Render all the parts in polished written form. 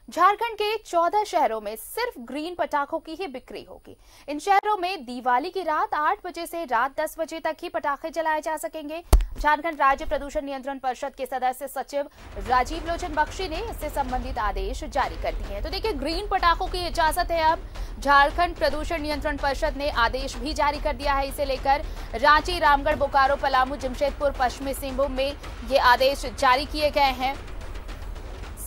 झारखंड के 14 शहरों में सिर्फ ग्रीन पटाखों की ही बिक्री होगी। इन शहरों में दिवाली की रात 8 बजे से रात 10 बजे तक ही पटाखे जलाए जा सकेंगे। झारखंड राज्य प्रदूषण नियंत्रण परिषद के सदस्य सचिव राजीव लोचन बख्शी ने इससे संबंधित आदेश जारी कर दिए हैं। तो देखिए, ग्रीन पटाखों की इजाजत है। अब झारखंड प्रदूषण नियंत्रण परिषद ने आदेश भी जारी कर दिया है। इसे लेकर रांची, रामगढ़, बोकारो, पलामू, जमशेदपुर, पश्चिमी सिंहभूम में ये आदेश जारी किए गए हैं।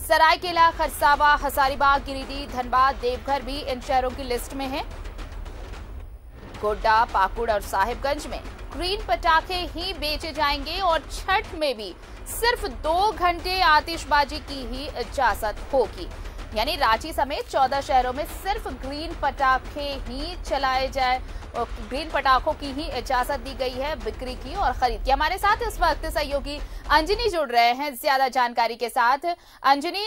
सरायकेला, खरसावा, हजारीबाग, गिरिडीह, धनबाद, देवघर भी इन शहरों की लिस्ट में हैं। गोड्डा, पाकुड़ और साहिबगंज में ग्रीन पटाखे ही बेचे जाएंगे और छठ में भी सिर्फ 2 घंटे आतिशबाजी की ही इजाजत होगी। यानी रांची समेत 14 शहरों में सिर्फ ग्रीन पटाखे ही चलाए जाए और ग्रीन पटाखों की ही इजाजत दी गई है बिक्री की और खरीद की। हमारे साथ इस वक्त सहयोगी अंजनी जुड़ रहे हैं ज्यादा जानकारी के साथ। अंजनी,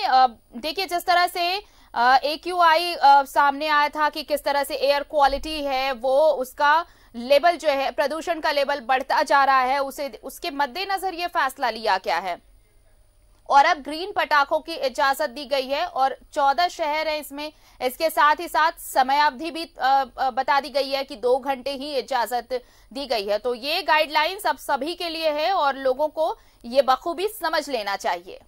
देखिए, जिस तरह से AQI सामने आया था कि किस तरह से एयर क्वालिटी है वो उसका लेवल जो है, प्रदूषण का लेवल बढ़ता जा रहा है, उसके मद्देनजर ये फैसला लिया गया है और अब ग्रीन पटाखों की इजाजत दी गई है और 14 शहर हैं इसमें। इसके साथ ही साथ समयावधि भी बता दी गई है कि 2 घंटे ही इजाजत दी गई है। तो ये गाइडलाइंस अब सभी के लिए है और लोगों को ये बखूबी समझ लेना चाहिए।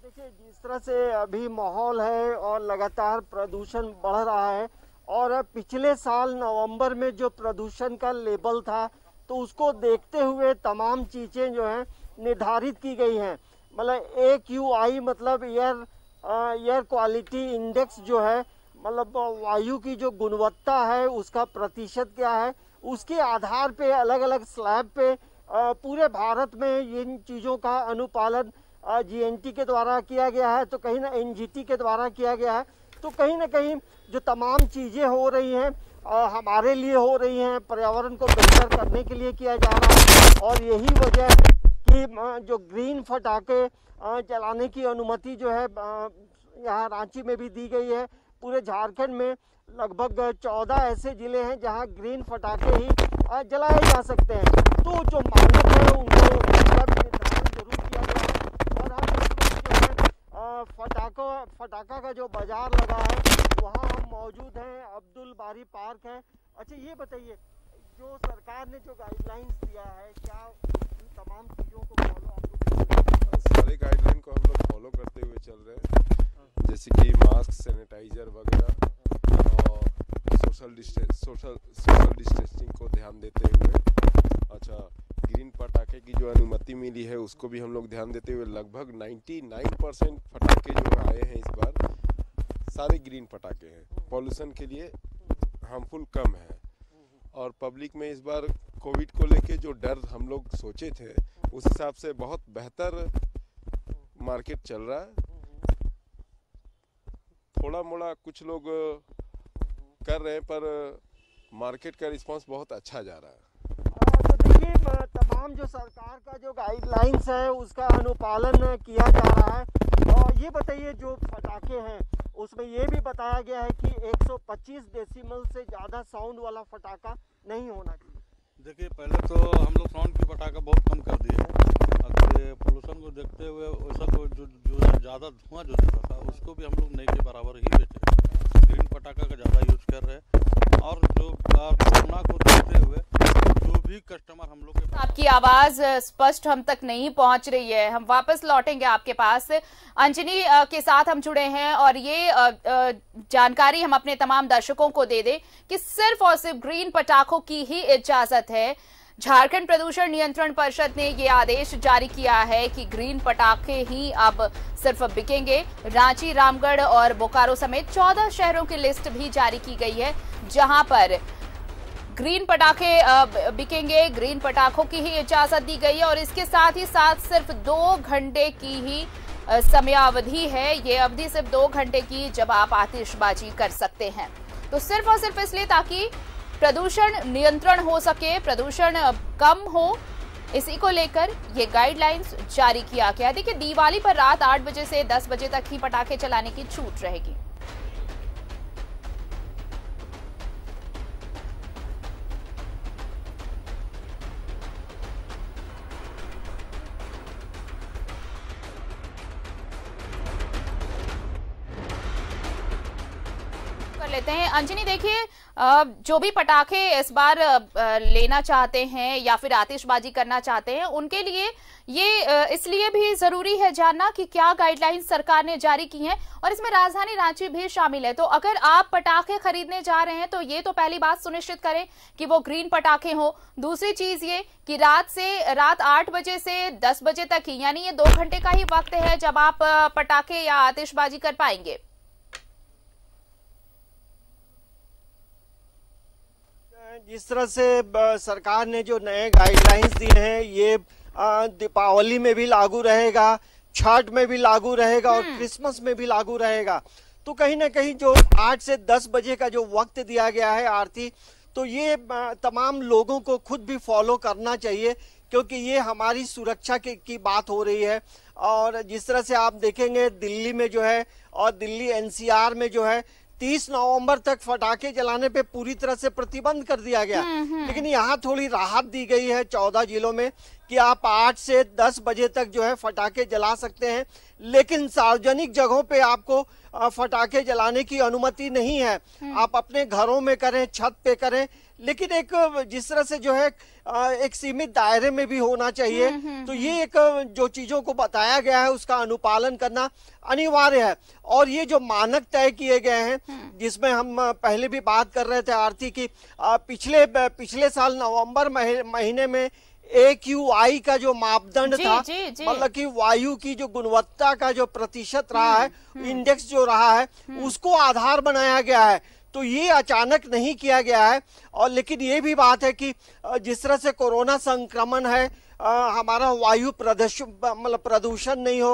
देखिए, जिस तरह से अभी माहौल है और लगातार प्रदूषण बढ़ रहा है और पिछले साल नवंबर में जो प्रदूषण का लेवल था तो उसको देखते हुए तमाम चीज़ें जो हैं निर्धारित की गई हैं। मतलब AQI मतलब एयर क्वालिटी इंडेक्स जो है, मतलब वायु की जो गुणवत्ता है उसका प्रतिशत क्या है, उसके आधार पे अलग अलग स्लैब पे पूरे भारत में इन चीज़ों का अनुपालन GNT के द्वारा किया गया है, तो कहीं ना NGT के द्वारा किया गया है। तो कहीं ना कहीं जो तमाम चीज़ें हो रही हैं हमारे लिए हो रही हैं, पर्यावरण को बेहतर करने के लिए किया जा रहा है और यही वजह है कि जो ग्रीन पटाखे जलाने की अनुमति जो है यहाँ रांची में भी दी गई है। पूरे झारखंड में लगभग 14 ऐसे जिले हैं जहाँ ग्रीन पटाखे ही जलाए जा सकते हैं। तो जो मानक है उनको निर्धारण जरूर किया गया है और हम इस वक्त जो है फटाखा का जो बाजार लगा है वहाँ हम मौजूद हैं। अब्दुल बारी पार्क है। अच्छा, ये बताइए, जो सरकार ने जो गाइडलाइंस दिया है, क्या इन तमाम चीज़ों को फॉलो आप लोग? सारे गाइडलाइन को हम लोग फॉलो करते हुए चल रहे हैं, जैसे कि मास्क, सैनिटाइजर वगैरह और सोशल डिस्टेंसिंग को ध्यान देते हुए। अच्छा, ग्रीन पटाखे की जो अनुमति मिली है उसको भी हम लोग ध्यान देते हुए लगभग 99% पटाखे जो आए हैं इस बार सारे ग्रीन पटाखे हैं। पॉल्यूशन के लिए हार्मफुल कम है और पब्लिक में इस बार कोविड को लेके जो डर हम लोग सोचे थे उस हिसाब से बहुत बेहतर मार्केट चल रहा है। थोड़ा मोड़ा कुछ लोग कर रहे हैं पर मार्केट का रिस्पांस बहुत अच्छा जा रहा है। तो देखिए, तमाम जो सरकार का जो गाइडलाइंस है उसका अनुपालन किया जा रहा है। और ये बताइए, जो पटाखे हैं उसमें ये भी बताया गया है कि 125 डेसिमल से ज़्यादा साउंड वाला पटाखा नहीं होना चाहिए। देखिए, पहले तो हम लोग साउंड की पटाखा बहुत कम कर दिए हैं। पोल्यूशन को देखते हुए वैसा को जो ज़्यादा धुआं जो देता था उसको भी हम लोग नहीं के बराबर ही बेचे। ग्रीन पटाखा का ज़्यादा यूज कर रहे हैं और जो कोरोना को देखते हुए जो भी कस्टमर हम लोग के। आपकी आवाज स्पष्ट हम तक नहीं पहुंच रही है, हम वापस लौटेंगे आपके पास। अंजनी के साथ हम जुड़े हैं और ये जानकारी हम अपने तमाम दर्शकों को दे दें कि सिर्फ और सिर्फ ग्रीन पटाखों की ही इजाजत है। झारखंड प्रदूषण नियंत्रण परिषद ने ये आदेश जारी किया है कि ग्रीन पटाखे ही अब सिर्फ बिकेंगे। रांची, रामगढ़ और बोकारो समेत 14 शहरों की लिस्ट भी जारी की गई है जहां पर ग्रीन पटाखे बिकेंगे। ग्रीन पटाखों की ही इजाजत दी गई है और इसके साथ ही साथ सिर्फ 2 घंटे की ही समयावधि है। ये अवधि सिर्फ 2 घंटे की जब आप आतिशबाजी कर सकते हैं। तो सिर्फ और सिर्फ इसलिए ताकि प्रदूषण नियंत्रण हो सके, प्रदूषण कम हो, इसी को लेकर ये गाइडलाइंस जारी किया गया। देखिए, दिवाली पर रात 8 बजे से 10 बजे तक ही पटाखे चलाने की छूट रहेगी। लेते हैं। अंजनी देखिए, जो भी पटाखे इस बार लेना चाहते हैं या फिर आतिशबाजी करना चाहते हैं, उनके लिए ये इसलिए भी जरूरी है जानना कि क्या गाइडलाइंस सरकार ने जारी की हैं, और इसमें राजधानी रांची भी शामिल है। तो अगर आप पटाखे खरीदने जा रहे हैं तो ये तो पहली बात सुनिश्चित करें कि वो ग्रीन पटाखे हो। दूसरी चीज ये कि रात 8 बजे से 10 बजे तक ही, यानी ये 2 घंटे का ही वक्त है जब आप पटाखे या आतिशबाजी कर पाएंगे। जिस तरह से सरकार ने जो नए गाइडलाइंस दिए हैं, ये दीपावली में भी लागू रहेगा, छठ में भी लागू रहेगा और क्रिसमस में भी लागू रहेगा। तो कहीं ना कहीं जो 8 से 10 बजे का जो वक्त दिया गया है आरती, तो ये तमाम लोगों को खुद भी फॉलो करना चाहिए, क्योंकि ये हमारी सुरक्षा की बात हो रही है। और जिस तरह से आप देखेंगे दिल्ली में जो है, और दिल्ली एनसीआर में जो है, 30 नवंबर तक फटाखे जलाने पे पूरी तरह से प्रतिबंध कर दिया गया। लेकिन यहाँ थोड़ी राहत दी गई है 14 जिलों में कि आप 8 से 10 बजे तक जो है फटाखे जला सकते हैं, लेकिन सार्वजनिक जगहों पे आपको फटाखे जलाने की अनुमति नहीं है। आप अपने घरों में करें, छत पे करें, लेकिन एक जिस तरह से जो है एक सीमित दायरे में भी होना चाहिए। तो ये एक जो चीजों को बताया गया है उसका अनुपालन करना अनिवार्य है। और ये जो मानक तय किए गए हैं, जिसमें हम पहले भी बात कर रहे थे आरती की, पिछले साल नवंबर महीने में AQI का जो मापदंड था, मतलब कि वायु की जो गुणवत्ता का जो प्रतिशत रहा है, इंडेक्स जो रहा है, उसको आधार बनाया गया है। तो ये अचानक नहीं किया गया है। और लेकिन ये भी बात है कि जिस तरह से कोरोना संक्रमण है, हमारा वायु प्रदूषण नहीं हो,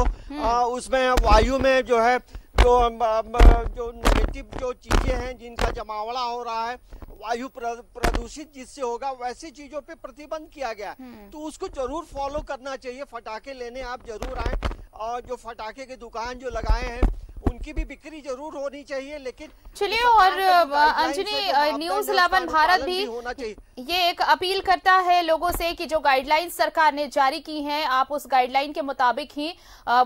उसमें वायु में जो है जो नेगेटिव जो चीजें हैं जिनका जमावड़ा हो रहा है, वायु प्रदूषित जिससे होगा, वैसी चीजों पे प्रतिबंध किया गया। तो उसको जरूर फॉलो करना चाहिए। फटाखे लेने आप जरूर आए, और जो फटाखे की दुकान जो लगाए हैं उनकी भी बिक्री जरूर होनी चाहिए। लेकिन चलिए, और अंजनी, न्यूज़ 11 भारत भी ये एक अपील करता है लोगों से कि जो गाइडलाइंस सरकार ने जारी की हैं, आप उस गाइडलाइन के मुताबिक ही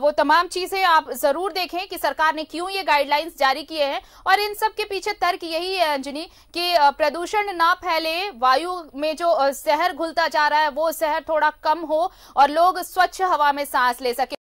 वो तमाम चीजें आप जरूर देखें कि सरकार ने क्यों ये गाइडलाइंस जारी किए हैं। और इन सब के पीछे तर्क यही है अंजनी कि प्रदूषण ना फैले, वायु में जो जहर घुलता जा रहा है वो जहर थोड़ा कम हो और लोग स्वच्छ हवा में सांस ले सके।